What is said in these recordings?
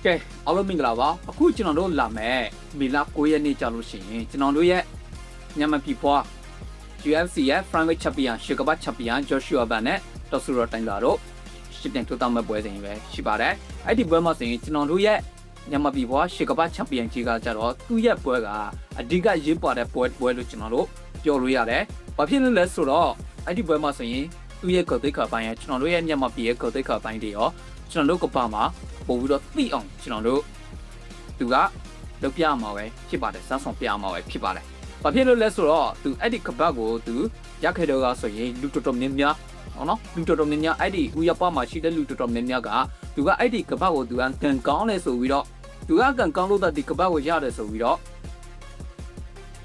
ကဲအားလုံးမင်္ဂလာပါအခုကျွန်တော်တို့လာမယ်မေလ9ရက်နေ့ကြာလို့ရှိရင်ကျွန်တော်တို့ရဲ့မြန်မာပြည်ဖွား UFC ရဲ့ Private Champion ရှေကပတ် Champion Joshua Ban နဲ့တော်ဆူရတိုင်းလာတော့ရှစ်တင်ထိုးတောင်းမဲ့ပွဲစဉ်ပဲရှိပါတယ်အဲ့ဒီပွဲမှာဆိုရင်ကျွန်တော်တို့ရဲ့မြန်မာပြည်ဖွားရှေကပတ် Champion ကြီးကကြတော့သူ့ရဲ့ပွဲကအဓိကရေးပါတဲ့ပွဲလို့ကျွန်တော်တို့ပြောလို့ရတယ်ဘာဖြစ်လို့လဲဆိုတော့အဲ့ဒီပွဲမှာဆိုရင်သူ့ရဲ့ဂုဏ်သိက္ခာပိုင်းရဲ့ကျွန်တော်တို့ရဲ့မြန်မာပြည်ရဲ့ဂုဏ်သိက္ခာပိုင်းတွေရောကျွန်တော်တို့ကပါမှာပို့ပြီးတော့သိအောင်ကျွန်တော်တို့သူကလုပ်ပြမှာပဲဖြစ်ပါတယ်စမ်းဆောင်ပြမှာပဲဖြစ်ပါတယ်။ဘာဖြစ်လို့လဲဆိုတော့သူအဲ့ဒီကပတ်ကိုသူရခဲ့တော့ကဆိုရင်လူတော်တော်များများဟုတ်နော်လူတော်တော်များများအဲ့ဒီဥရပမှာရှိတဲ့လူတော်တော်များများကသူကအဲ့ဒီကပတ်ကိုသူကကန်ကောင်းလဲဆိုပြီးတော့သူကကန်ကောင်းလို့ဒီကပတ်ကိုရတယ်ဆိုပြီးတော့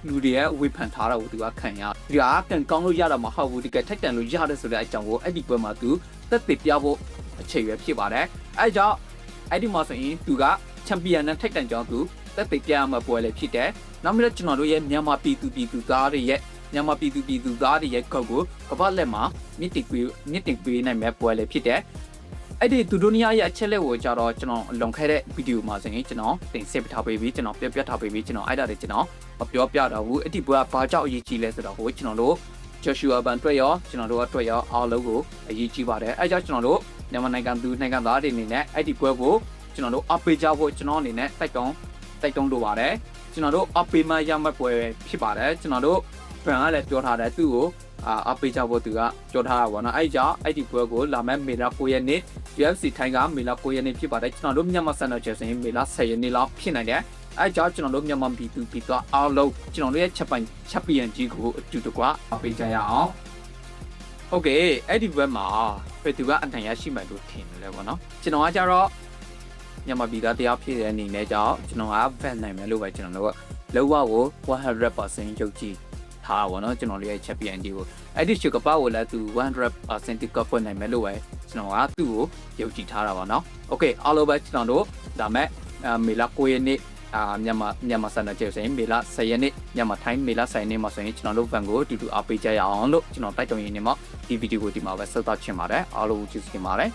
လူတွေရဲ့ဝေဖန်ထားတာကိုသူကခံရဒီကကန်ကောင်းလို့ရတာမဟုတ်ဘူးဒီကထိုက်တန်လို့ရတယ်ဆိုတဲ့အကြောင်းကိုအဲ့ဒီပွဲမှာသူသက်သေပြဖို့အခြေရွယ်ဖြစ်ပါတယ်။အဲကြောင့်အဲ့ဒီမှာဆိုရင်သူကချန်ပီယံနဲ့ထိုက်တန်ကြောင်းသူသက်သေပြရမှာပွဲလည်းဖြစ်တယ်။နောက်ပြီးတော့ကျွန်တော်တို့ရဲ့မြန်မာပြည်သူသားတွေရဲ့မြန်မာပြည်သူသားတွေရဲ့ကောက်ကိုကပတ်လက်မှာမြင့်တင်ပေးနိုင်မဲ့ပွဲလည်းဖြစ်တယ်။အဲ့ဒီသူတို့နေရာရဲ့အချက်လက်ကိုကြတော့ကျွန်တော်လွန်ခဲ့တဲ့ဗီဒီယိုမှာဆိုရင်ကျွန်တော်တင်ဆက်ထားပေးပြီးကျွန်တော်ပြထားပေးပြီးကျွန်တော်အဲ့ဒါတွေကျွန်တော်မပြောပြတော့ဘူး။အဲ့ဒီပွဲကဘာကြောင့်အရေးကြီးလဲဆိုတော့ဟိုကျွန်တော်တို့ Joshua Ban တွေ့ရောကျွန်တော်တို့အတွက်ရောအားလုံးကိုအရေးကြီးပါတယ်။အဲကြောင့်ကျွန်တော်တို့မြန်မာနိုင်ငံနိုင်ငံသားတွေအနေနဲ့အဲ့ဒီပွဲကိုကျွန်တော်တို့အပေးကြဖို့ကျွန်တော်အနေနဲ့တိုက်တွန်းလိုပါတယ်ကျွန်တော်တို့အပေးမှရမှတ်ပွဲဖြစ်ပါတယ်ကျွန်တော်တို့ဘန်ကလည်းပြောထားတယ်သူ့ကိုအပေးကြဖို့သူကပြောထားတာပေါ့နော်အဲ့ကြောင့်အဲ့ဒီပွဲကိုလာမယ့်မေလ9ရက်နေ့ UFC ထိုင်းကမေလ9ရက်နေ့ဖြစ်ပါတယ်ကျွန်တော်တို့မြန်မာစံတော်ချိန်ဆိုရင်မေလ10ရက်နေ့လောက်ဖြစ်နိုင်တယ်အဲ့ကြောင့်ကျွန်တော်တို့မြန်မာပြည်သူအားလုံးကျွန်တော်တို့ရဲ့ချက်ပီယံကြီးကိုအတူတကွအပေးကြရအောင်โอเคအဲ့ဒီဘက်မှာဘယ်သူကအနိုင်ရရှိမှလို့ထင်တယ်လေပေါ့နော်ကျွန်တော်ကကြတော့မြန်မာပြည်သားတရားဖြစ်တဲ့အနေနဲ့ကြောင့်ကျွန်တော်က van နိုင်မယ်လို့ပဲကျွန်တော်တို့လောကကို 100% ယုံကြည်ထားပါဘောနော်ကျွန်တော်လေးရဲ့ champion ကြီးကိုအဲ့ဒီရှုကပတ်ကိုလည်းသူ 100% တိကဖွင့်နိုင်မယ်လို့ပဲကျွန်တော်ကသူ့ကိုယုံကြည်ထားတာပါနော်โอเคအားလုံးပဲကျွန်တော်တို့ဒါမဲ့မေလ9ရက်နေ့မြန်မာစံတော်ချိန်ဆိုရင်မေလ10ရက်နေ့မြန်မာထိုင်းမေလ10ရက်နေ့မှာဆိုရင်ကျွန်တော်တို့ van ကိုအတူတူအားပေးကြရအောင်လို့ကျွန်တော်တိုက်တွန်းရင်းနေမှာဒီဗီဒီယိုကိုဒီမှာပဲဆက်သချင်ပါတယ်အားလုံးကျေးဇူးတင်ပါတယ်